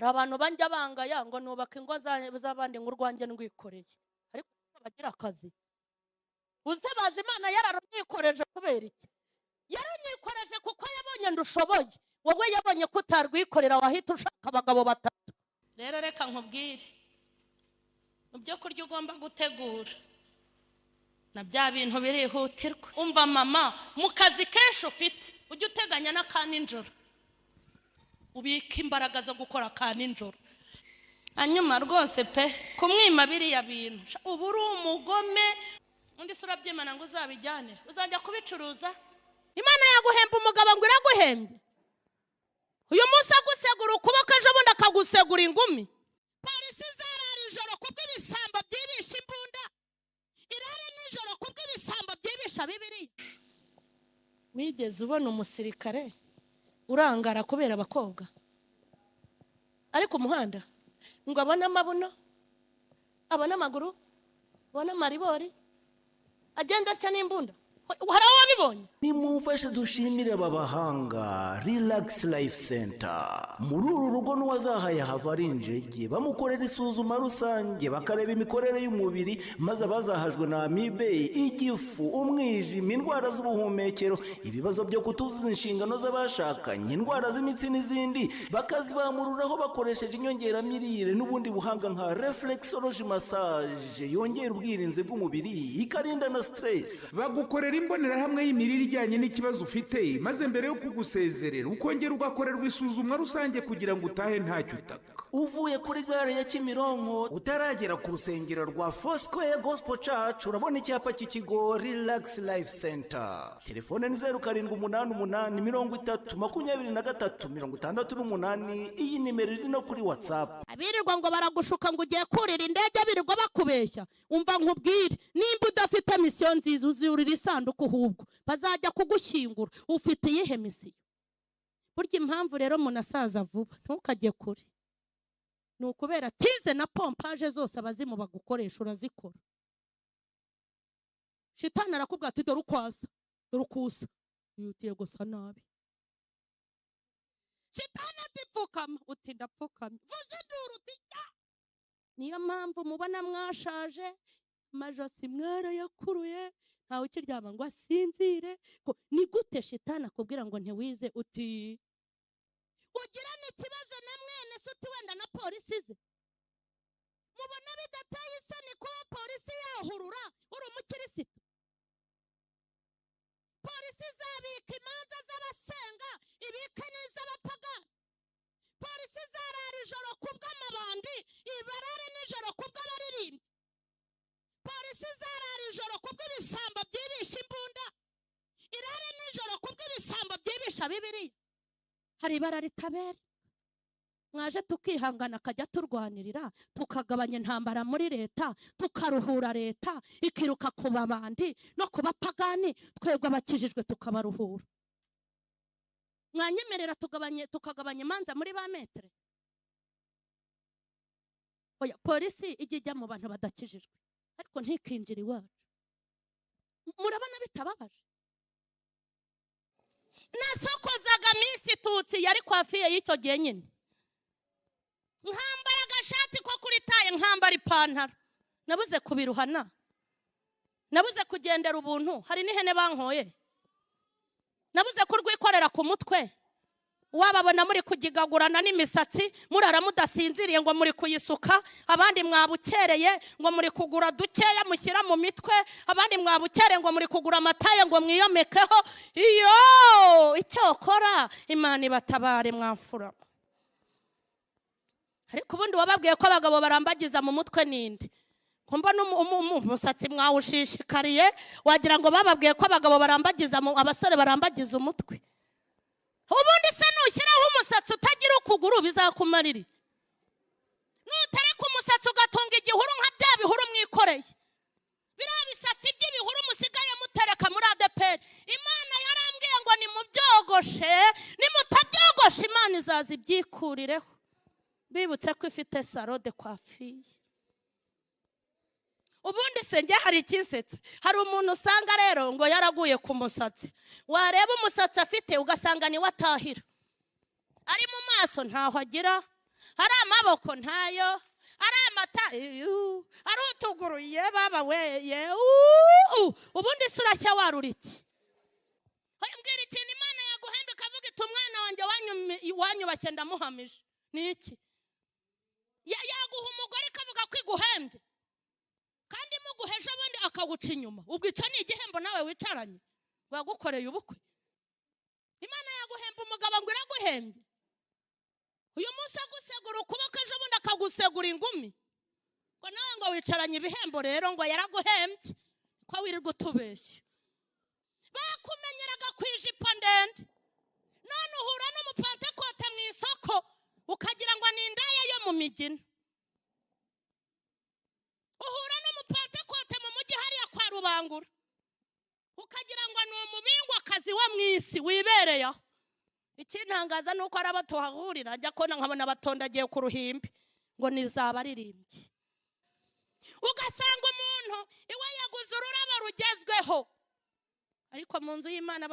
hari abantu banjya bangaya ngo nubaka ingo z'abandi ngo urwanjye ndwikoreye, ariko bagira akazi. Uze bazi Imana yararumwikoreje kubera iki? Yarumwikoreje kuko yabonye ndushoboye, wowe yabonye ko utarwikorera wahita ushaka abagabo batatu. Rero reka nkubwire, mu byo kurya ugomba gutegura na bya bintu birihutirwa. Umva mama, mu kazi kenshi ufite ujye uteganya n'aka nijoro, ubika imbaraga zo gukora ka nijoro. Hanyuma rwose pe kumwima biriya bintu ubu uri umugome. Undi sura by'Imana ngo uzabijyane uzajya kubicuruza. Imana yaguhemba umugabo ngo iraguhembye. Uyu munsi agusegura ukuboko, ejo bundi akagusegura ingumi. Polisi zarara ijoro kubw'ibisambo byibisha imbunda, irara nijoro kubw'ibisambo byibisha Bibiliya. Wigeze ubona umusirikare urangara kubera abakobwa ariko umuhanda ngo abone amabuno, abone amaguru, abone amaribori, agenda atya n'imbunda? Hari aho wabibonye? Nimumfashe dushimire aba bahanga Relax Life Center. Muri uru rugo n'uwazahaye hava ari injege, bamukorera isuzuma rusange bakareba imikorere y'umubiri, maze abazahajwe na amibe, igifu, umwijima, indwara z'ubuhumekero, ibibazo byo kutuzuza inshingano z'abashakanye, indwara z'imitsi n'izindi, bakazibamururaho bakoresheje inyongeramirire n'ubundi buhanga nka reflexology massage yongera ubwirinzi bw'umubiri ikarinda na stress. Bagukorera imbonerahamwe y'imirire ijyanye n'ikibazo ufite, maze mbere yo kugusezerera ukongera ugakorerwa isuzumwa rusange kugira ngo utahe ntacyo utaka. Uvuye kuri gare ya Kimironko utaragera ku rusengero rwa Foursquare Gospel Church, urabona icyapa cy'ikigo Relax Life Center. Telefone ni 0788302368. Iyi nimero iri no kuri WhatsApp. Abirirwa ngo baragushuka ngo ugiye kurira indege, birirwa bakubeshya. Umva nkubwire, nimba udafite misiyo nziza uzurira isanduku, ahubwo bazajya kugushyingura. Ufite iyihe misiyo? Burya impamvu rero munasaza vuba ntukajye kure, ni ukubera tize na pompaje zose abazimu bagukoresha urazikora. Shitani arakubwira ati dore ukwasa, dore ukusa, yutiye gusa nabi. Shitani ati pfukama, uti ndapfukamye. Vuze induru uti jya. Niyo mpamvu mubona mwashaje, amajosi mwarayakuruye, ntawe ukiryama ngo asinzire. Ni gute shitani akubwira ngo ntiwize? Uti ugira n'ikibazo na mwene se, uti wenda na polisi ze. Mubona bidateye isoni kuba polisi yahurura uri umukirisitu? Polisi zabika imanza z'abasenga, ibika n'iz'abapagani. Polisi zarara ijoro kubw'amabandi, ibarare nijoro kubw'abaririmbyi. Polisi zarara ijoro kubw'ibisambo byibisha imbunda, irare nijoro kubw'ibisambo byibisha Bibiliya. Hari ibara ritabera. Mwaje tukihangana akajya turwanirira, tukagabanya intambara muri leta, tukaruhura leta ikiruka ku babandi no ku bapagani, twebwe abakijijwe tukabaruhura. Mwanyemerera tukagabanya imanza muri ba metre? Oya, polisi ijya mu bantu badakijijwe ariko ntikinjira iwacu. Murabona bitababaje? Nasokozaga Miss Tutsi yari kwafiye y'icyo gihe nyine, nkambara agashati ko kuri taye, nkambara ipantaro, nabuze kubiruhana, nabuze kugendera ubuntu. Hari n'ihene bankoye, nabuze kurwikorera ku mutwe. Wababona muri kugigagurana n'imisatsi, murara mudasinziriye ngo muri kuyisuka, abandi mwabukereye ngo muri kugura dukeya mushyira mu mitwe, abandi mwabukereye ngo muri kugura amataye ngo mwiyomekeho. Iyo icyokora Imana ibatabare mwafura. Ariko ubundi wababwiye ko abagabo barambagiza mu mutwe ninde? Kumba umusatsi mwawushishikariye, wagira ngo bababwiye ko abagabo barambagiza, abasore barambagiza umutwe. Ubundi se nushyiraho umusatsi utagira ukuguru bizakumarira iki? Nutereka umusatsi ugatunga igihuru nka bya bihuru mwikoreye, biriya bisatsi by'ibihuru musigaye mutereka muri ADPR. Imana yarambwiye ngo nimubyogoshe, nimutabyogoshe Imana izaza ibyikurireho. Bibutse ko ifite salo de coiffure. Ubundi se njye hari ikinsetsa, hari umuntu usanga rero ngo yaraguye ku musatsi, wareba umusatsi afite ugasanga ni watahira, ari mu maso ntaho agira, ari amaboko ntayo, ari amata ari utuguru ye baba weye ubundi se urashya warura iki? Mbwira ikintu Imana yaguhembe ikavuga iti umwana wanjye wanyubashye ndamuhamije ni iki? Yaguha umugore ikavuga ko iguhembye kandi muguheje ubundi akaguca inyuma, ubwo icyo ni igihembo nawe wicaranye wagukoreye ubukwe? Imana yaguhemba umugabo ngo iraguhembye, uyu munsi agusegura ukuboko ejo bundi akagusegura ingumi, ngo nawe ngo wicaranye ibihembo rero ngo yaraguhembye, ko wirirwa utubeshya. Bakumenyeraga ku ijipo ndende, none uhura n'umupantekote mu isoko ukagira ngo ni indaya yo mu migina. Uhura n'umupantekote mu mujyi hariya kwa Rubangura ukagira ngo ni umubingwakazi wo mu isi wibereye aho. Ikintangaza nuko ari abo tuhahurira ajya kona nkabona batondagiye ku ruhimbi ngo nizaba aririmbye, ugasanga umuntu iwe yaguze ururabo rugezweho, ariko mu nzu y'Imana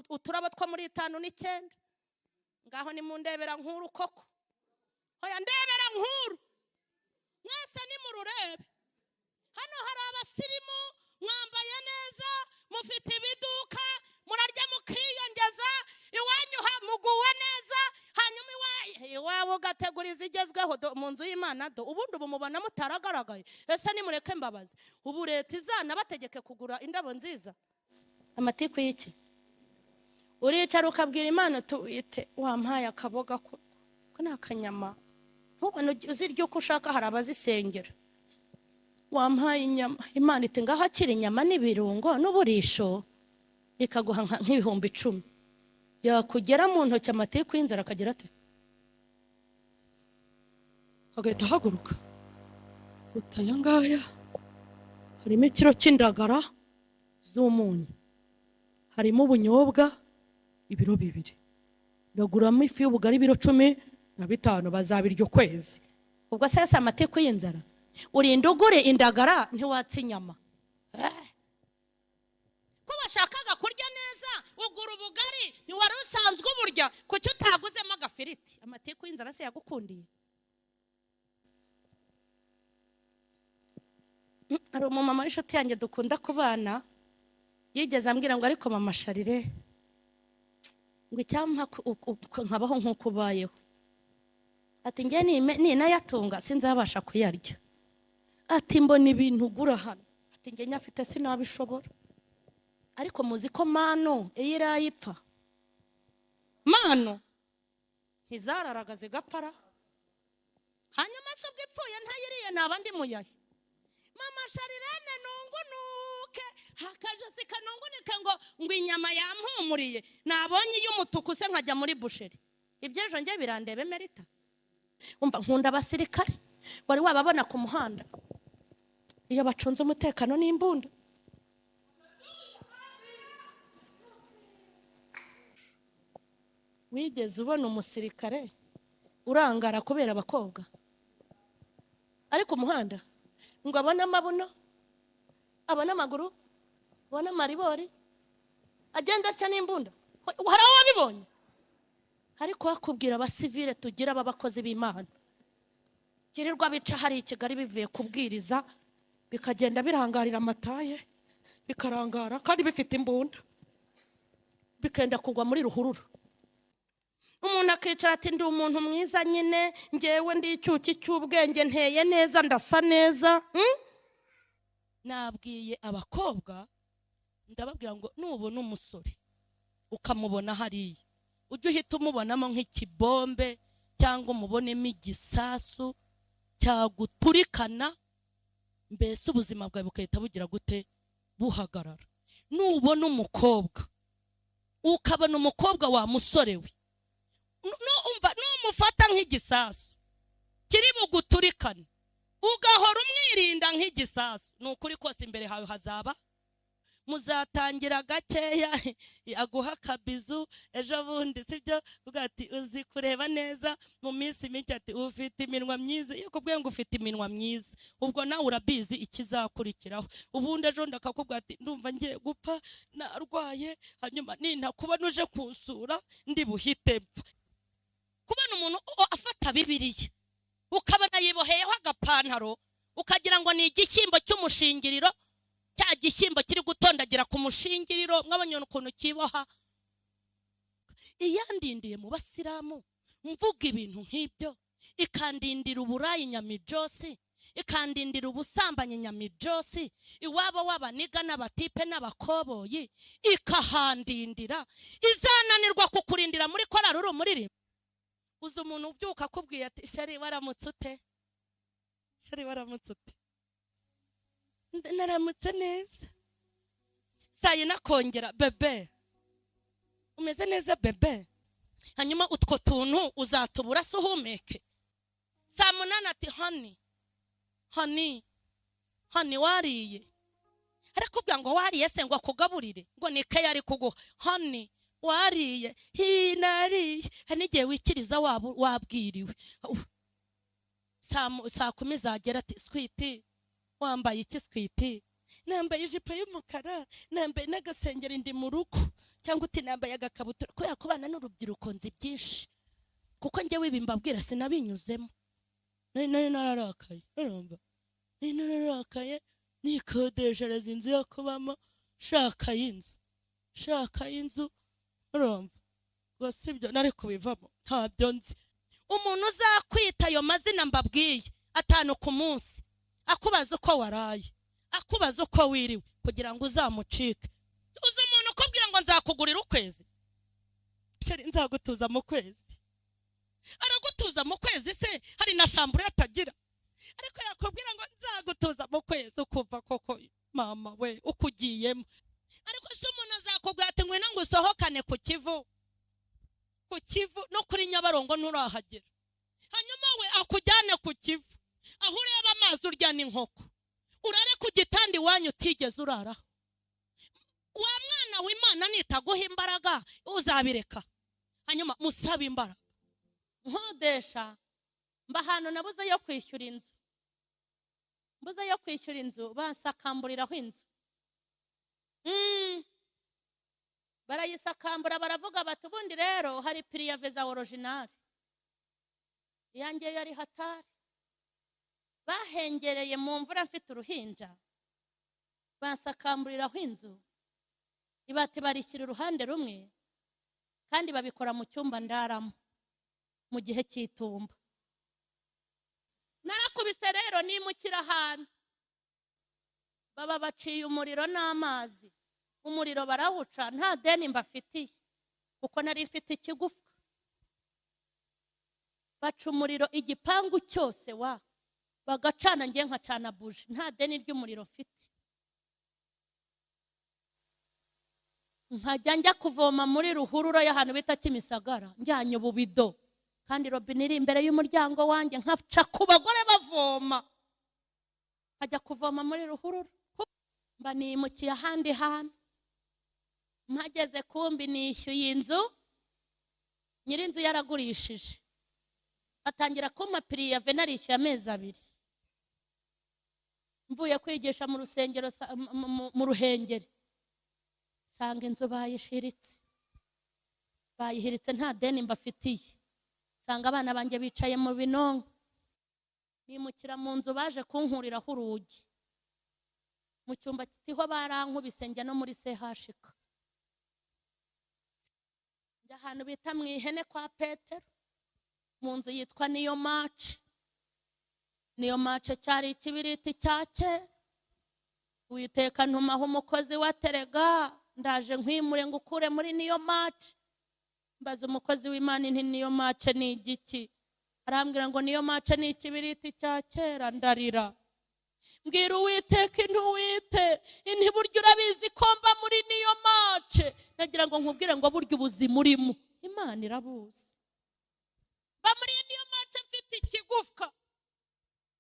uturabo two muri 5 n'9. Ngaho ni mu ndebera nkuru koko, hoya ndebera nkuru mwese ni mu rurebe. Hano hari abasirimu mwambaye neza, mufite ibiduka, murarya mukiyongeza, iwanyu muguwe neza, hanyuma iwabo ugategura izigezweho mu nzu y'Imana ubundi ubu mubona mutaragaragaye. Ese nimureke mbabazi, ubu leta izana bategeke kugura indabo nziza amatiku y'iki? Uricara ukabwira Imana tuwite wampaye akaboga ko nakanyama, ntubone uzirya uko ushaka, hari abazisengera. Wampaye inyama, Imana iti ngaho akiri inyama n'ibirungo n'uburisho, ikaguha nk'ibihumbi 10. Yakugera mu ntoki amatiku y'inzara akagira ate? Agahita haguruka, utaya ngaya harimo ikiro cy'indagara z'umunyu, harimo ubunyobwa ibiro 2, ndaguramo ifu y'ubugari ibiro 15, bazabirya ukwezi. Ubwo se yasa amatiku y'inzara? Urinda ugure indagara ntiwatsa inyama. Ko bashakaga kurya neza ugura ubugari ntiwari usanzwe uburya, kuki utaguzemo agafiriti? Amatiku y'inzara se yagukundiye? Ari umumama w'inshuti yanjye dukunda kubana yigeze ambwira ngo ariko mama Sharire ngo icyampa nkabaho nk'uko ubayeho, ati njye ninayatunga sinzabasha kuyarya, ati mbona ibintu ugura hano, ati njye nyafite sinabishobora. Ariko muzi ko mano iyo irayipfa, mano ntizararaga zigapara, hanyuma se ubwo ipfuye ntayiriye naba ndi muyahe? Mama Sharirene nungunuke hakaje sikanungunike ngo inyama yampumuriye, nabonye y'umutuku se nkajya muri busheri. Ibyejo nge birandebe Merita. Umva nkunda abasirikare wari wababona ku muhanda iyo bacunze umutekano n'imbunda. Wigeze ubona umusirikare urangara kubera abakobwa ari ku muhanda ngo abone amabuno, abone amaguru, abone amaribori, agenda atya n'imbunda? Hari aho wabibonye? Ariko wakubwira abasivile tugira abakozi b'Imana kirirwa bica hari i Kigali bivuye kubwiriza, bikagenda birangarira amataye, bikarangara kandi bifite imbunda, bikenda kugwa muri ruhurura. Umuntu akicara ati ndi umuntu mwiza nyine, ngewe ndi icyuki cy'ubwenge, nteye neza, ndasa neza. Nabwiye abakobwa ndababwira ngo nubona umusore ukamubona hariya, ujye uhita umubonamo nk'ikibombe cyangwa umubonemo igisasu cyaguturikana, mbese ubuzima bwawe bukahita bugira gute? Buhagarara. Nubona umukobwa ukabona umukobwa wa musore we, numufata nk'igisasu kiri buguturikane, ugahora umwirinda nk'igisasu, nukuri kose imbere hawe hazaba muzatangira gakeya aguha akabizu, ejo bundi sibyo ugati uzi kureba neza mu minsi mike, ati ufite iminwa myiza. Iyo kubwiye ngo ufite iminwa myiza, ubwo nawe urabizi ikizakurikiraho. Ubundi ejo ndakakubwira ati ndumva ngiye gupfa, narwaye, hanyuma nintakubona uje kunsura ndi buhite mpfa. kubona umuntu afata Bibiliya ukabona yiboheyeho agapantaro ukagira ngo ni igishyimbo cy'umushingiriro, cya gishyimbo kiri gutondagira ku mushingiriro, mwabonye ukuntu kiboha. Iyandindiye mu basilamu mvuga ibintu nk'ibyo, ikandindira uburayi Nyamijosi, ikandindira ubusambanyi Nyamijosi, iwabo w'abaniga n'abatipe n'abakoboyi ikahandindira, izananirwa kukurindira muri korari uri umuririmba. Uzi umuntu ubyuka akubwiye ati shari waramutse ute, shari waramutse ute, naramutse neza, saa yine akongera bebe umeze neza bebe, hanyuma utwo tuntu uzatubura se uhumeke. Saa munani ati hani wariye, ariko ubwa ngo wariye se ngo akugaburire, ngo ni ke yari kuguha. Hani wariye, nariye, hanigiye wikiriza wabwiriwe. Saa 10 zagera ati switi wambaye iki switi, nambaye ijipo y'umukara, nambaye n'agasengeri ndi mu rugo, cyangwa uti nambaye agakabutura. Ko yakubana n'urubyiruko nzi byinshi, kuko njyewe bimbabwira sinabinyuzemo. Nararakaye, urumva, nararakaye nikodeshereza inzu yo kubamo, shaka y'inzu, urumva, ngo sibyo nari kubivamo, ntabyo nzi. Umuntu uzakwita ayo mazina mbabwiye 5 ku munsi, akubaza uko waraye, akubaza uko wiriwe, kugira ngo uzamucike. Uzi umuntu ukubwira ngo nzakugurira ukwezi, sheri nzagutuza mu kwezi, aragutuza mu kwezi se hari na shambure atagira, ariko yakubwira ngo nzagutuza mu kwezi, ukuva koko mama we ukugiyemo. Ariko se umuntu azakubwira ati ngwino ngo usohokane ku Kivu no kuri Nyabarongo nturahagera, hanyuma we akujyane ku Kivu aho ureba amazi urya n'inkoko, urare ku gitanda iwanyu utigeze uraraho. Wa mwana w'Imana nitaguha imbaraga uzabireka, hanyuma musaba imbaraga. Nkodesha mba ahantu nabuze yo kwishyura inzu, basakamburiraho inzu. Barayisakambura baravuga bati ubundi rero hari pirive za original, iyanjye yari hatari. Bahengereye mu mvura mfite uruhinja, basakamburiraho inzu, ibati barishyira uruhande rumwe, kandi babikora mu cyumba ndaramo mu gihe cy'itumba. Narakubise rero nimukira ahantu, baba baciye umuriro n'amazi, umuriro barawuca, nta deni mbafitiye kuko nari mfite ikigufwa. Baca umuriro igipangu cyose bagacana, ngiye nkacana buji, nta deni ry'umuriro mfite. Nkajya njya kuvoma muri ruhurura y'ahantu bita Kimisagara, njyanye ububido, kandi robine iri imbere y'umuryango wanjye, nkaca ku bagore bavoma, nkajya kuvoma muri ruhurura. Mba nimukiye ahandi hantu, mpageze kumbi nishyuye inzu, nyirinzu yaragurishije, atangira kumpa pirive narishyuye amezi 2. Mvuye kwigisha mu rusengero mu Ruhengeri, sanga inzu bayihiritse nta deni mbafitiye, sanga abana banjye bicaye mu binonko. Nimukira mu nzu baje kunkuriraho urugi, mu cyumba kitiho barankubise, njya no muri CHK, njya ahantu bita mu Ihene kwa Petero, mu nzu yitwa Niyo Mace, cyari ikibiriti cya kera. Uwiteka ntumaho umukozi wa Terega, ndaje nkwimure ngo ukure muri Niyo Mace. Mbaza umukozi w'Imana nti Niyo Mace ni igiki? Arambwira ngo Niyo Mace ni ikibiriti cya kera. Ndarira, mbwira Uwiteka inti buryo urabizi ko mba muri Niyo Mace. Nagira ngo nkubwire ngo buryo ubuzima urimo Imana irabuzi. Ba muri Niyo Mace mfite ikigufwa,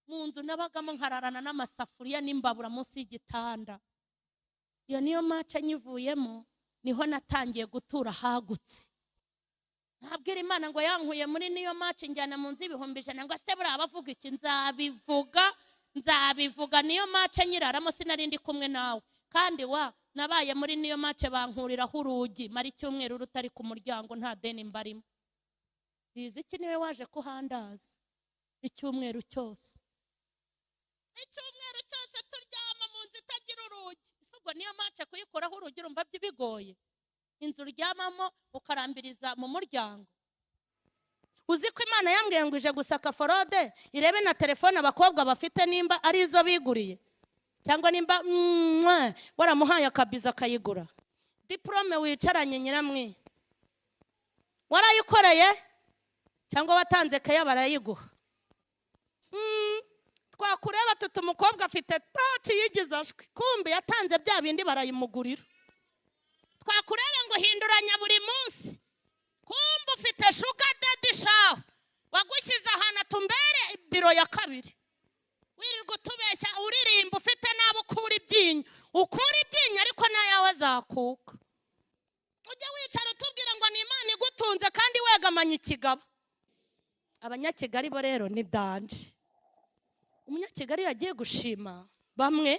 mu nzu nabagamo nkararana n'amasafuriya n'imbabura munsi y'igitanda. Iyo Niyo Mace nyivuyemo niho natangiye gutura hagutse. Ntabwira Imana ngo yankuye muri Niyo Mace njyana mu nzu y'ibihumbi 100, ngo se buri abavuga iki? Nzabivuga. Niyo Mace nyiraramo sinarindi kumwe nawe, kandi nabaye muri Niyo Mace bankuriraho urugi, mari cyumweru rutari ku muryango, nta deni mbarimo. Riziki niwe waje kuhandaza icyumweru cyose turyama mu nzu itagira urugi. Ubwo niyo mace kuyikoraho urugi urumva bigoye. Inzu uryamamo ukarambiriza mu muryango. Uzi ko Imana yambwiye ngo ije gusaka forode irebe na telefone abakobwa bafite nimba ari izo biguriye cyangwa nimba waramuhaye akabiza akayigura. Diplome wicaranye nyiramwe warayikoreye cyangwa watanze kaya barayiguha. Twakureba tutu umukobwa afite taci yigize ashwi, kumbe yatanze bya bindi barayimugurira. Twakureba ngo hinduranya buri munsi, kumbe ufite sugar daddy shawe wagushyize ahantu atumbere biro ya kabiri. Wirirwa utubeshya uririmba ufite nabo ukura ibyinyo ariko nayawe azakuka. Ujya wicara utubwira ngo ni Imana igutunze kandi wegamanye ikigabo. Abanyakigali bo rero ni danje. Umunyakigali yagiye gushima bamwe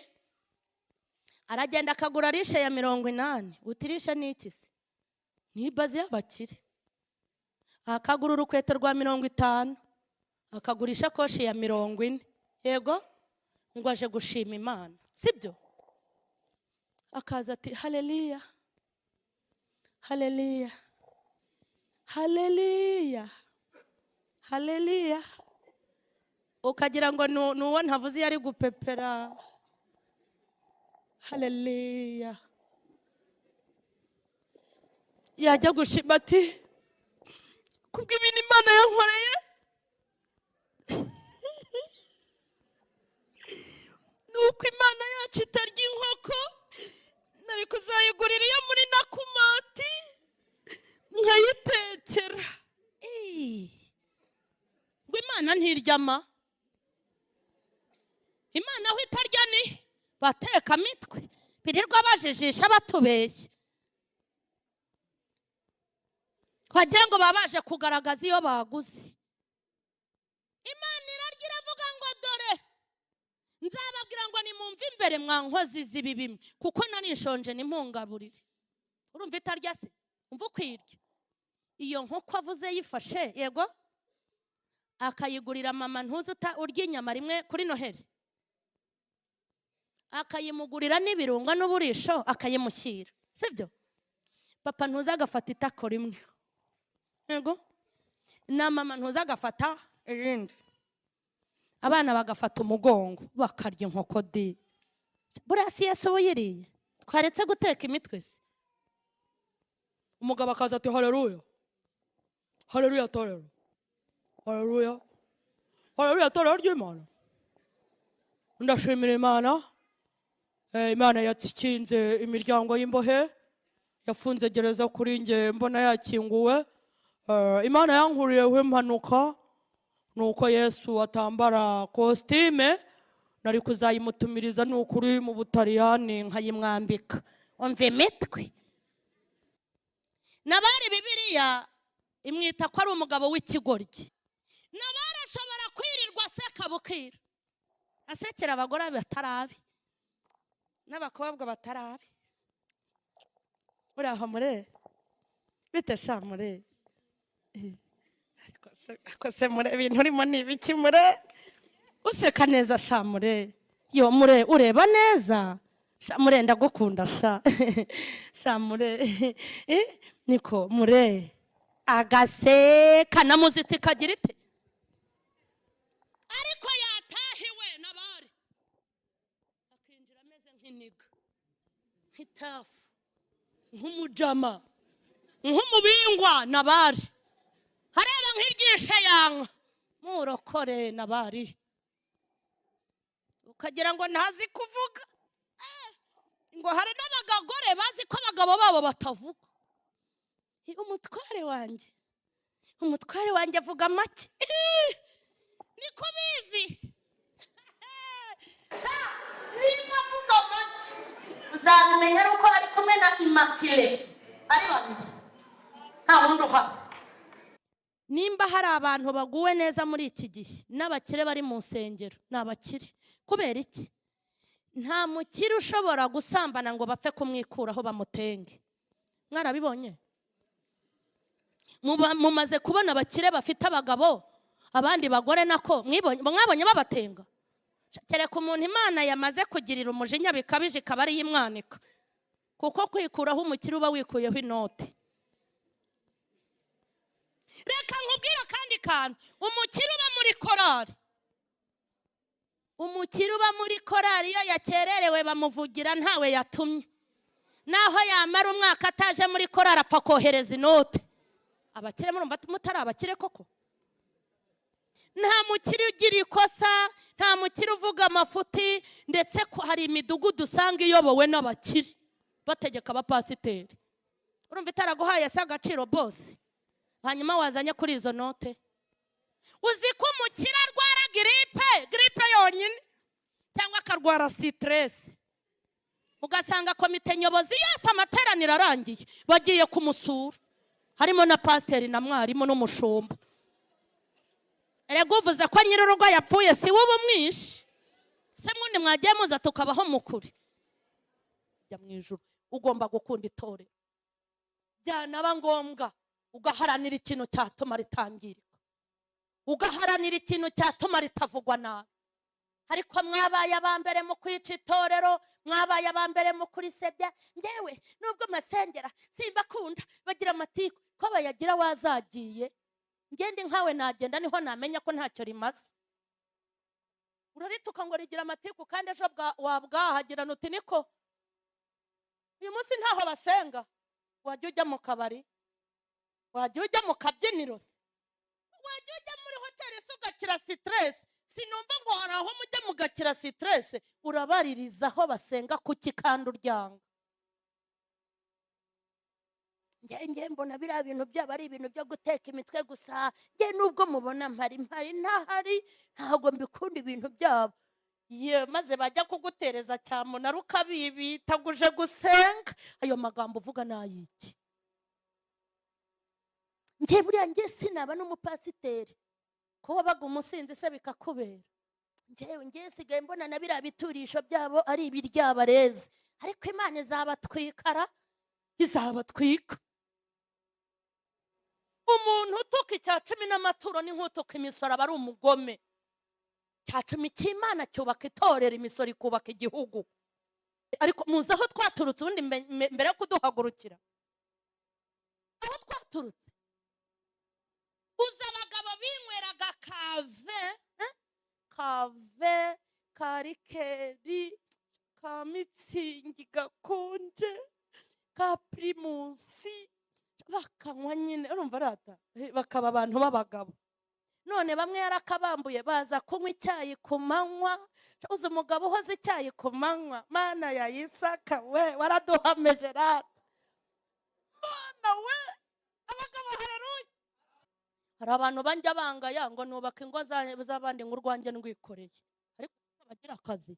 aragenda akagura rishe ya 80. Utirisha ni iki se? Ni bazi y'abakire. Akagura urukweto rwa 50, akagurisha koshi ya 40. Yego ngo aje gushima Imana, sibyo? Akaza ati haleluya haleluya haleluya haleluya. Ukagira ngo nuwo ntavuze yari gupepera. Haleluya. Yajya gushima ati kubw'ibintu Imana yankoreye nuko Imana yacu itarya inkoko nari kuzayigurira iyo muri Nakumati nkayitekera. Ngo Imana ntiryama. Imana aho itarya ni bateka mitwe birirwa bajijisha batubeshye. Twagira ngo babaje kugaragaza iyo baguze. Imana irarya iravuga ngo dore nzababwira ngo nimumve imbere mwa nkozi z'ibi bimwe kuko nanishonje nimpungaburire. Urumva itarya se? Umva kwirya. Iyo nkoko avuze yifashe yego akayigurira mama ntuzi urya inyama rimwe kuri Noheli, akayimugurira n'ibirunga n'uburisho akayimushyira, sibyo? Papa ntuzi agafata itako rimwe yego na mama ntuzi agafata irindi, abana bagafata umugongo bakarya inkoko di. Buriya si Yesu uyiriye twaretse guteka imitwe se? Umugabo akaza ati haleluya haleluya torero haleluya haleluya torero ry'Imana, ndashimira Imana. Imana yatsikinze imiryango y'imbohe, yafunze gereza kuri nge mbona yakinguwe. Imana yankuriyeho impanuka nuko Yesu atambara kostime nari kuzayimutumiriza n'ukuri mu Butaliyani nkayimwambika. Umva imitwe. Nabari Bibiliya imwita ko ari umugabo w'ikigoryi. Nabari ashobora kwirirwa aseka bukira, asekera abagore batarabi n'abakobwa batarabi. Uraho mure bite sha mure? Ariko se mure ibintu urimo ni ibiki mure? Useka neza sha mure. Yo mure ureba neza sha mure, ndagukunda sha sha mure. Niko mure agaseka na muziki kagira ite ariko yatahiwe nabari akinjira ameze nk'iniga nk'itafu nk'umujama nk'umubingwa nabari hareba nk'iryishe yanka murokore nabari ukagira ngo ntazi kuvuga. Ngo hari n'abagore bazi ko abagabo babo batavuga. Umutware wanjye avuga make niko bizi. Niba avuga make uzamenya uko ari kumwe na Immaculée ari babiri nta wundi uhari. Nimba hari abantu baguwe neza muri iki gihe n'abakire bari mu nsengero ni abakire. Kubera iki? Nta mukire ushobora gusambana ngo bapfe kumwikuraho bamutenge. Mwarabibonye? mumaze kubona abakire bafite abagabo abandi bagore nako mwabonye babatenga. Kereka umuntu Imana yamaze kugirira umujinya bikabije ikaba ari yimwanika, kuko kwikuraho umukire uba wikuyeho inote. Reka nkubwira kandi kantu, umukire uba muri korari, umukire uba muri korari iyo yakererewe bamuvugira ntawe yatumye, naho yamara umwaka ataje muri korari apfa kohereza inote. Abakire murumva mutari abakire koko? Nta mukire ugira ikosa, nta mukire uvuga amafuti, ndetse hari imidugudu usanga iyobowe n'abakire bategeka abapasiteri. Urumva itaraguhaye se agaciro bosi, hanyuma wazanye kuri izo note. Uzi ko umukire arwara gripe yonyine cyangwa akarwara stress, ugasanga komite nyobozi yose amateraniro arangiye bagiye kumusura, harimo na pasiteri na mwarimu n'umushumba. Erega uvuze ko nyir'urugo yapfuye si wowe umwishe se, mwundi mwagiye muza tukabaho mukuri. Jya mu ijuru ugomba gukunda itorero, byanaba ngombwa ugaharanira ikintu cyatuma ritangirika, ugaharanira ikintu cyatuma ritavugwa nabi. Ariko mwabaye abambere mu kwica itorero, mwabaye abambere mu kurisebya. Ngewe nubwo masengera simbakunda, bagira amatiku ko bayagira wazagiye. Ngende nkawe nagenda niho namenya ko ntacyo rimaze. Urarituka ngo rigira amatiku kandi ejo wabwahagira nuti niko uyu munsi ntaho basenga. Wajya ujya mu kabari, wajya ujya mu kabyiniro, wajya ujya muri hoteli se ugakira stress. Sinumva ngo hari aho mujya mugakira stress, urabaririza aho basenga kuki kandi uryanga. Nge mbona biriya bintu byaba ari ibintu byo guteka imitwe gusa. Nge nubwo mubona mpari ntahari, ntabwo mbikunda ibintu byabo. Ye maze bajya kugutereza cyamunara ukabibita guje gusenga. Ayo magambo uvuga nayiki? Nge buriya nge sinaba n'umupasiteri ko wabaga umusinzi se bikakubera. Nge sigaye mbona na biriya biturisho byabo ari ibiryabareze, ariko Imana izabatwikara, izabatwika. Umuntu utuka icya 10 n'amaturo ni nk'utuka imisoro aba ari umugome. Cya 10 cy'Imana cyubaka itorero, imisoro ikubaka igihugu. Ariko muzi aho twaturutse ubundi mbere yo kuduhagurukira, aho twaturutse uza abagabo binyweraga kave karikeri ka mitsingi gakonje ka primusi, bakanywa nyine urumva rata, bakaba abantu b'abagabo. None bamwe yarakabambuye baza kunywa icyayi ku manywa. Uzi umugabo uhoze icyayi ku manywa, Mana ya Isaka we waraduhameje rata, Mana we, abagabo haleluya. Hari abantu banja bangaya ngo nubaka ingo z'abandi ngurwanjye ndwikoreye, ariko bagira akazi.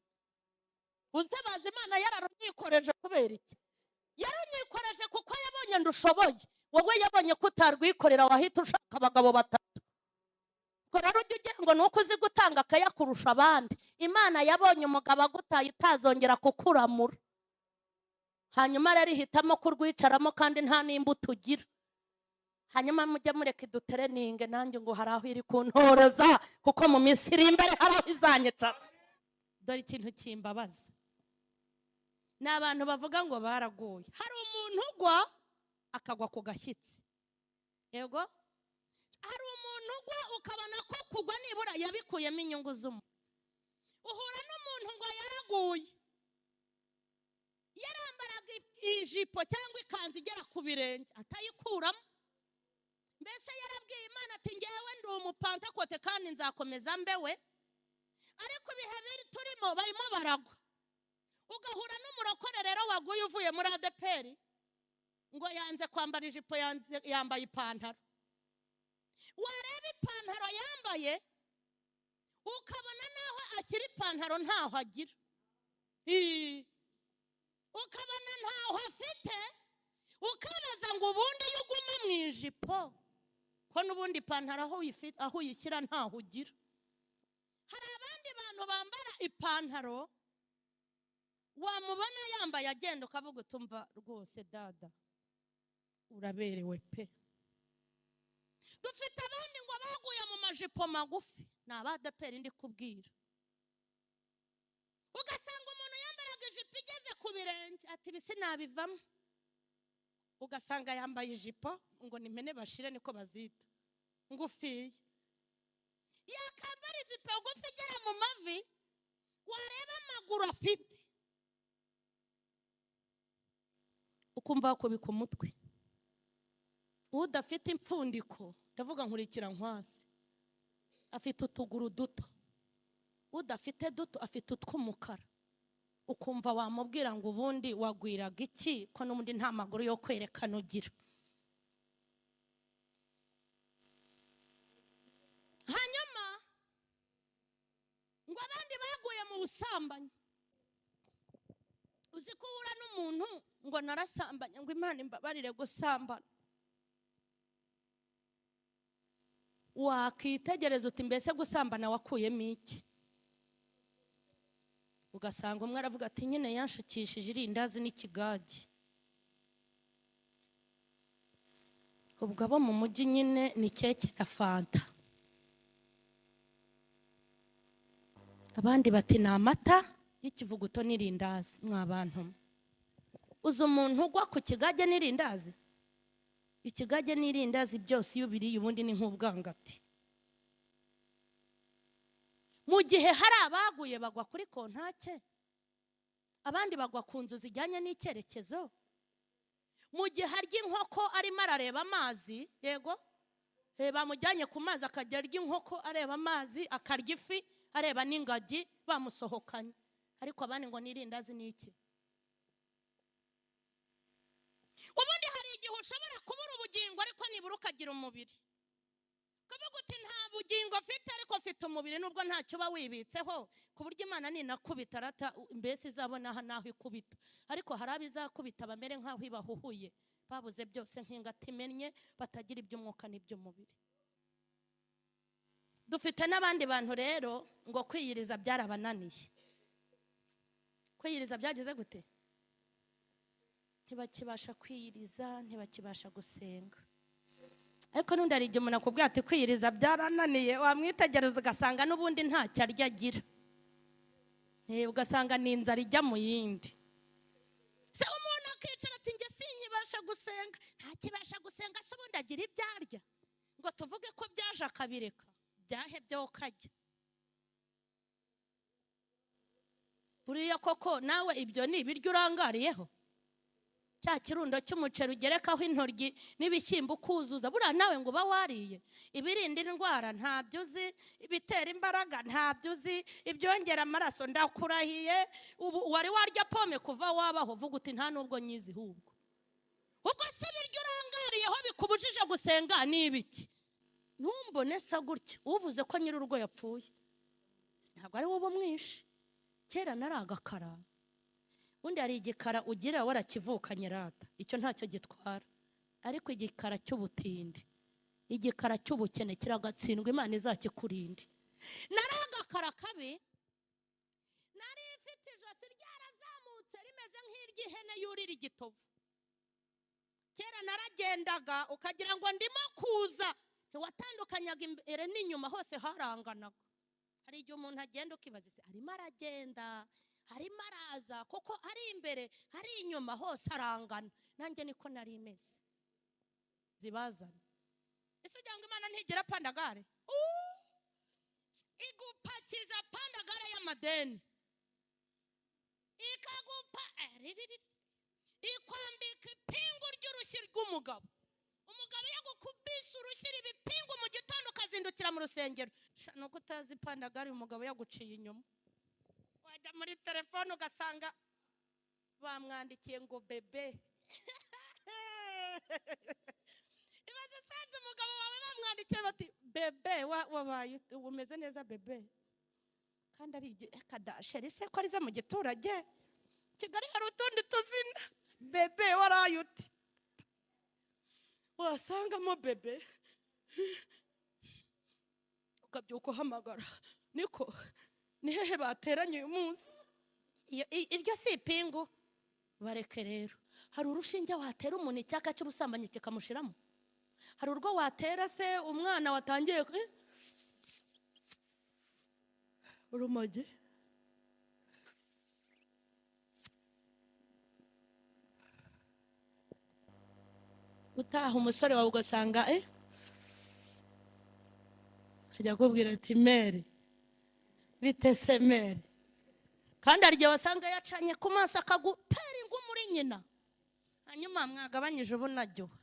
Uze bazi Imana yararumwikoreje kubera iki? Yarunyikoreje kuko yabonye ndushoboye, wowe yabonye kutarwikorera wahita ushaka abagabo batatu. Koraro ujye ngo nuko uzi gutanga akaya kurusha abandi. Imana yabonye umugabo agutaye itazongera kukuramura, hanyuma rero ihitamo kurwicaramo kandi nta n'imbuto ugira. Hanyuma mujye mureka idutereninge nanjye ngo hari aho iri kuntoreza, kuko mu minsi iri imbere hari aho izanyica. Dore ikintu kimbabaza ni abantu bavuga ngo baraguye. Hari umuntu ugwa akagwa ku gashyitsi, yego. Hari umuntu ugwa ukabona ko kugwa nibura yabikuyemo inyungu z'umuntu. Uhura n'umuntu ngo yaraguye, yarambaraga ijipo cyangwa ikanzu igera ku birenge atayikuramo. Mbese yarabwiye Imana ati ngewe ndi umupantakote kandi nzakomeza mbewe, ariko ibihe biri turimo barimo baragwa. Ugahura n'umurokore rero waguye uvuye muri ADPR ngo yanze kwambara ijipo, yambaye ipantaro. Wareba ipantaro yambaye ukabona naho ashyira ipantaro ntaho agira, ukabona ntaho afite, ukabaza ngo ubundi yuguma mu ijipo ko n'ubundi ipantaro aho uyishyira ntaho ugira. Hari abandi bantu bambara ipantaro wamubona yambaye agenda ukavuga utumva rwose dada uraberewe pe. dufite abandi ngo baguye mu majipo magufi, ni abadeperi ndi kubwira. Ugasanga umuntu yambaraga ijipo igeze ku birenge, ati bisi nabivamo. Ugasanga yambaye ijipo ngo nimene bashire niko bazita ngufiye, yakambara ijipo ngufi igera mu mavi, wareba amaguru afite ukumva kubika umutwe. Udafite impfundiko, ndavuga nkurikira nkwasi, afite utuguru duto. Udafite duto afite utw'umukara, ukumva wamubwira ngo ubundi wagwiraga iki ko n'ubundi nta maguru yo kwerekana ugira. Hanyuma ngo abandi baguye mu busambanyi. Uzi ko uhura n'umuntu ngo narasambanye, ngo Imana imbabarire gusambana, wakitegereza uti mbese gusambana wakuyemo iki? Ugasanga umwe aravuga ati nyine yanshukishije irindazi n'ikigage. Ubwo abo mu mujyi nyine ni keke na fanta. Abandi bati ni amata y'ikivuguto n'irindazi. Mwabantu, uzi umuntu ugwa ku kigage n'irindazi? Ikigage n'irindazi byose iyo biriye ubundi ni nk'ubwangati. Mu gihe hari abaguye bagwa kuri kontake, abandi bagwa ku nzu zijyanye n'icyerekezo. Mu gihe harya inkoko arimo arareba amazi, yego bamujyanye ku mazi akajya arya inkoko areba amazi, akarya ifi areba n'ingagi bamusohokanye, ariko abandi ngo n'irindazi ni iki? Ubundi hari igihe ushobora kubura ubugingo ariko nibura ukagira umubiri. Kavuga uti nta bugingo afite ariko afite umubiri, nubwo ntacyo uba wibitseho, ku buryo Imana ninakubita arata mbese izabona naho ikubita. Ariko hari abizakubita bamere nk'aho ibahuhuye, babuze byose nk'ingati imennye, batagira iby'umwuka n'iby'umubiri. Dufite n'abandi bantu rero ngo kwiyiriza byarabananiye. Kwiyiriza byageze gute? Ntibakibasha kwiyiriza, ntibakibasha gusenga. Ariko nundi ari igihe umuntu akubwira ati kwiyiriza byarananiye, wamwitegereza ugasanga n'ubundi ntacyo arya agira. Ugasanga ni inzara ijya mu yindi. Se umuntu akicara ati njye sinkibasha gusenga, ntakibasha gusenga, se ubundi agira ibyo arya? Ngo tuvuge ko byaje akabireka, byahebyeho kajya. Buriya koko nawe ibyo ni ibiryo urangariyeho? Cya kirundo cy'umuceri ugerekaho intoryi n'ibishyimbo ukuzuza, buriya nawe ngo uba wariye? Ibirinda indwara ntabyo uzi, ibitera imbaraga ntabyo uzi, ibyongera amaraso ndakurahiye. Ubu wari warya pome kuva wabaho, vuga uti nta nubwo nyizi hubwo. Ubwo se ibiryo urangariyeho bikubujije gusenga ni ibiki? Ntumbone sa gutya uvuze ko nyir'urugo yapfuye, ntabwo ari wowe umwishe. Kera nari agakara, undi hari igikara ugira warakivukanye rata, icyo ntacyo gitwara. Ariko igikara cy'ubutindi, igikara cy'ubukene kiragatsindwa, Imana izakikurinde. Nari agakara kabi, nari ifite ijosi ryarazamutse rimeze nk'iry'ihene yurira igitovu. Kera naragendaga ukagira ngo ndimo kuza, ntiwatandukanyaga imbere n'inyuma, hose haranganaga. Hari igihe umuntu agenda ukibaza ise arimo aragenda, harimo araza, kuko ari imbere hari inyuma hose arangana. Nanjye niko nari imeze zibazana. Ese ugira ngo Imana ntigira pandagare? Igupakiza pandagare y'amadeni, ikagupa ikwambika ipingu ry'urushyi rw'umugabo. Umugabo yagukubise urushyi ibipingu mu gitondo ukazindukira mu rusengero. Nuko utazi pandagare umugabo yaguciye inyuma. Wajya muri telefone ugasanga bamwandikiye ngo bebe. Ibaze usanze umugabo wawe bamwandikiye bati bebe, wabaye umeze neza bebe, kandi ari kadasheri se ko arize mu giturage. Kigali hari utundi tuzina, bebe waraye uti, wasangamo bebe ukabyuka uhamagara, niko ni hehe bateranye uyu munsi? Iryo si ipingu. Bareke rero, hari urushinge watera umuntu icyaka cy'ubusambanyi kikamushiramo. hari urwo watera se umwana watangiye urumogi utaha umusore wawe ugasanga ajya kubwira ati mere bite se mere, kandi hari igihe wasanga yacanye ku maso akagutera ingumi muri nyina, hanyuma mwagabanyije ubunaryoha.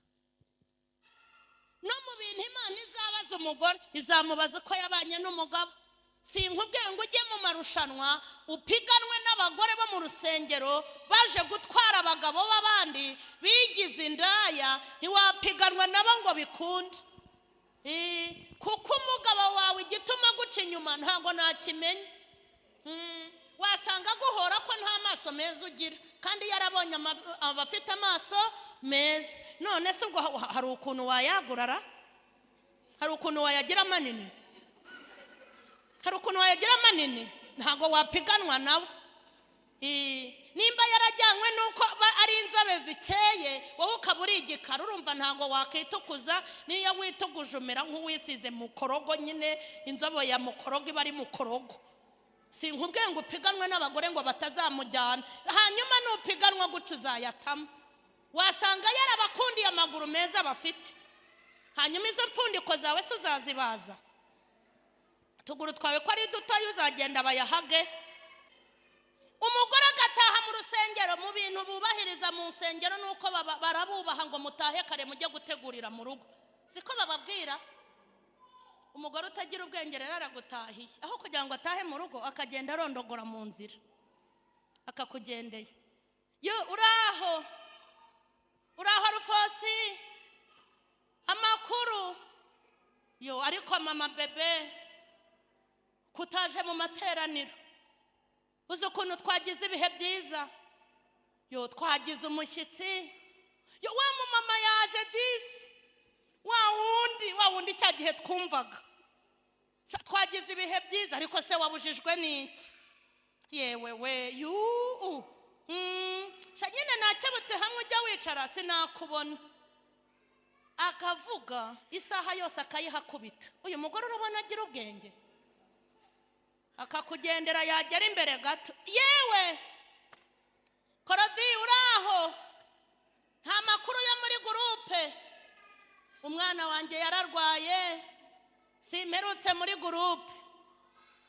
No mu bintu Imana izabaza umugore izamubaza uko yabanye n'umugabo. Sinkubwiye ngo ujye mu marushanwa upiganwe n'abagore bo mu rusengero baje gutwara abagabo b'abandi bigize indaya, ntiwapiganwa nabo ngo bikunde. Kuko umugabo wawe igituma guca inyuma ntabwo nakimenya. Wasanga guhora ko nta maso meza ugira, kandi yarabonye abafite amaso meza. None se ubwo hari ukuntu wayagurara? Hari ukuntu wayagira manini? Hari ukuntu wayagira manini? Ntabwo wapiganwa nawe. Nimba yarajyanywe nuko ari inzobe zikeye, wowe ukaba uri igikara, urumva ntabwo wakitukuza. Niyo wituguje umera nk'uwisize mukorogo, nyine inzobe ya mukorogo iba ari mukorogo. Sinkubwiye ngo upiganwe n'abagore ngo batazamujyana, hanyuma nupiganwa gutyo uzayatamo. Wasanga yarabakundiye amaguru meza bafite, hanyuma izo mpfundiko zawe se uzazibaza. Tuguru twawe ko ari dutoya uzagenda bayahage. Umugore agataha mu rusengero, mu bintu bubahiriza mu nsengero nuko barabubaha ngo mutahe kare mujye gutegurira mu rugo, siko bababwira. Umugore utagira ubwenge rero aragutahiye, aho kugira ngo atahe mu rugo akagenda arondogora mu nzira akakugendeye. Yo uraho Rufosi, amakuru? Yo ariko mama bebe kutaje mu materaniro, uzi ukuntu twagize ibihe byiza? Yo twagize umushyitsi. Yo wa mama yaje disi, wa wundi cya gihe twumvaga. Twagize ibihe byiza, ariko se wabujijwe n'iki? Yewe we nyine nakebutse hamwe ujya wicara sinakubona. Akavuga isaha yose akayihakubita. Uyu mugore urabona agira ubwenge, akakugendera yagera imbere gato. Yewe Korodi uraho, nta makuru yo muri gurupe? Umwana wanjye yararwaye, simperutse muri gurupe.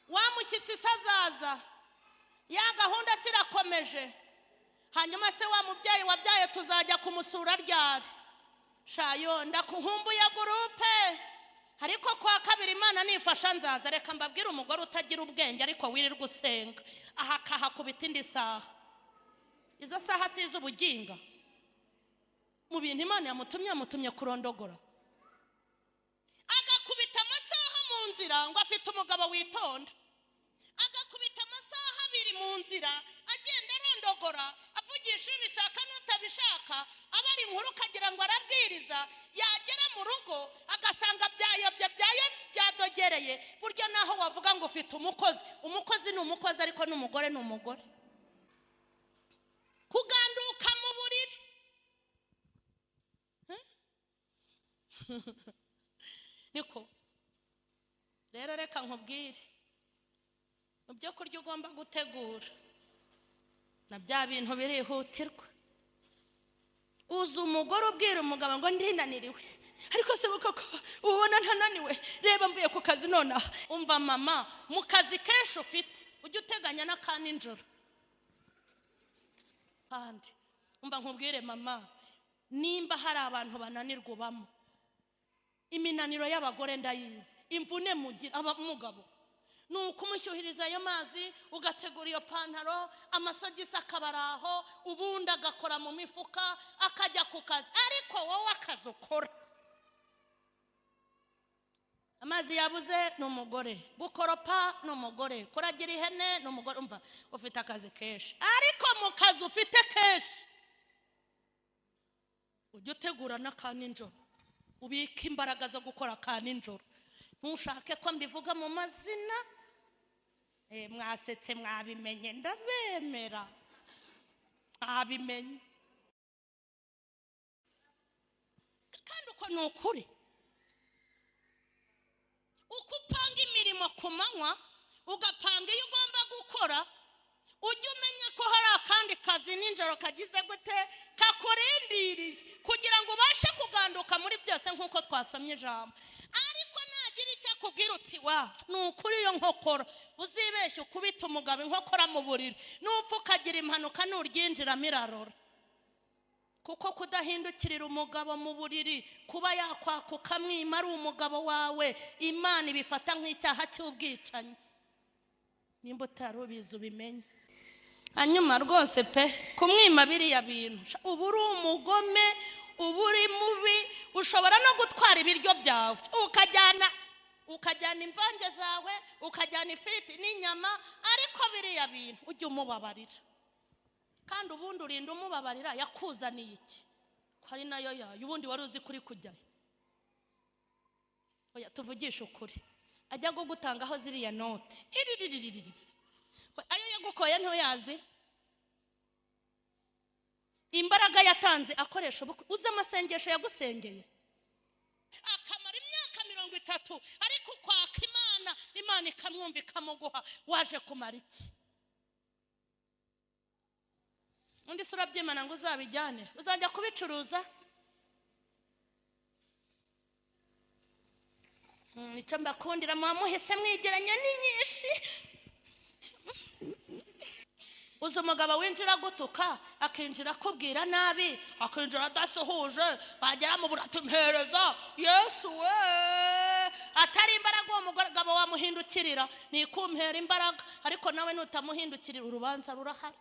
Wamushyitsi isazaza, ya gahunda sirakomeje. Hanyuma se wa mubyeyi wabyaye tuzajya kumusura ryari? Shayo ndakunkumbuye gurupe, ariko kwa kabiri Imana nifasha nzaza. Reka mbabwire umugore utagira ubwenge ariko wirirwa usenga, aha kahakubita indi saha. Izo saha si iz'ubuginga. Mu bintu Imana yamutumye kurondogora, agakubita amasaha mu nzira ngo afite umugabo witonda, agakubita amasaha abiri mu nzira agenda arondogora, avugisha ubishaka n'utabishaka, abari inkuru kagira ngo arabwiriza. Yagera mu rugo agasanga byadogereye. Burya naho wavuga ngo ufite umukozi ni umukozi, ariko n'umugore ni umugore. Kuganduka mu buriri niko rero. Reka nkubwire, mu byo kurya ugomba gutegura na bya bintu birihutirwa. Uzi umugore ubwira umugabo ngo ndinaniriwe, ariko se koko ubona ntananiwe? Reba mvuye ku kazi nonaha. Umva mama, mu kazi kenshi ufite ujye uteganya n'akandi njoro. Kandi umva nkubwire mama, nimba hari abantu bananirwa ubamo, iminaniro y'abagore ndayizi. Imvune mugira abamugabo nuko umushyuhiriza ayo mazi, ugategura iyo pantaro, amasogisi akabaraho, ubundi agakora mu mifuka akajya ku kazi. Ariko wowe akazi ukora, amazi yabuze ni umugore, gukoropa ni umugore, kuragira ihene ni umugore. Umva ufite akazi kenshi, ariko mu kazi ufite kenshi ujye utegura n'akandi njoro, ubike imbaraga zo gukora akandi njoro. Ntushake ko mbivuga mu mazina. Mwasetse mwabimenye, ndabemera mwabimenye. Kandi uko ni ukuri, uko upanga imirimo ku manywa ugapanga iyo ugomba gukora, ujye umenya ko hari akandi kazi nijoro kagize gute kakurindiriye kugira ngo ubashe kuganduka muri byose nk'uko twasomye ijambo. Ariko nagira icyo akubwira uti wa ni ukuri iyo nkokora uzibeshye ukubita umugabo inkokora mu buriri, n'upfa ukagira impanuka nuryinjiramo irarora. Kuko kudahindukirira umugabo mu buriri, kuba yakwaka ukamwima ari umugabo wawe, Imana ibifata nk'icyaha cy'ubwicanyi. Nimba utari ubizi ubimenye. Hanyuma rwose pe kumwima biriya bintu, uba uri umugome, uba uri mubi, ushobora no gutwara ibiryo byawe ukajyana imvange zawe, ukajyana ifiriti n'inyama, ariko biriya bintu ujye umubabarira. Kandi ubundi urinda umubabarira yakuzaniye iki? Ko ari nayo yayo, ubundi wari uzi kuri kujyayo. Oya tuvugisha ukuri, ajya gutangaho ziriya note, ayo yagukoye ntuyazi? Imbaraga yatanze akoresha ubukwe, uzi amasengesho yagusengeye akamara imyaka 30, ariko kwaka Imana ikamwumva ikamuguha, waje kumara iki? Undi sura by'Imana ngo uzabijyane, uzajya kubicuruza? Nicyo mbakundira, muhise mwigeranya n'inyinshi. Uzi umugabo winjira gutuka, akinjira kubwira nabi, akinjira adasuhuje, bagera mu buratumhereza Yesu we, atari imbaraga uwo mugabo wamuhindukirira, ni kumpera imbaraga, ariko nawe nutamuhindukirira urubanza rurahari.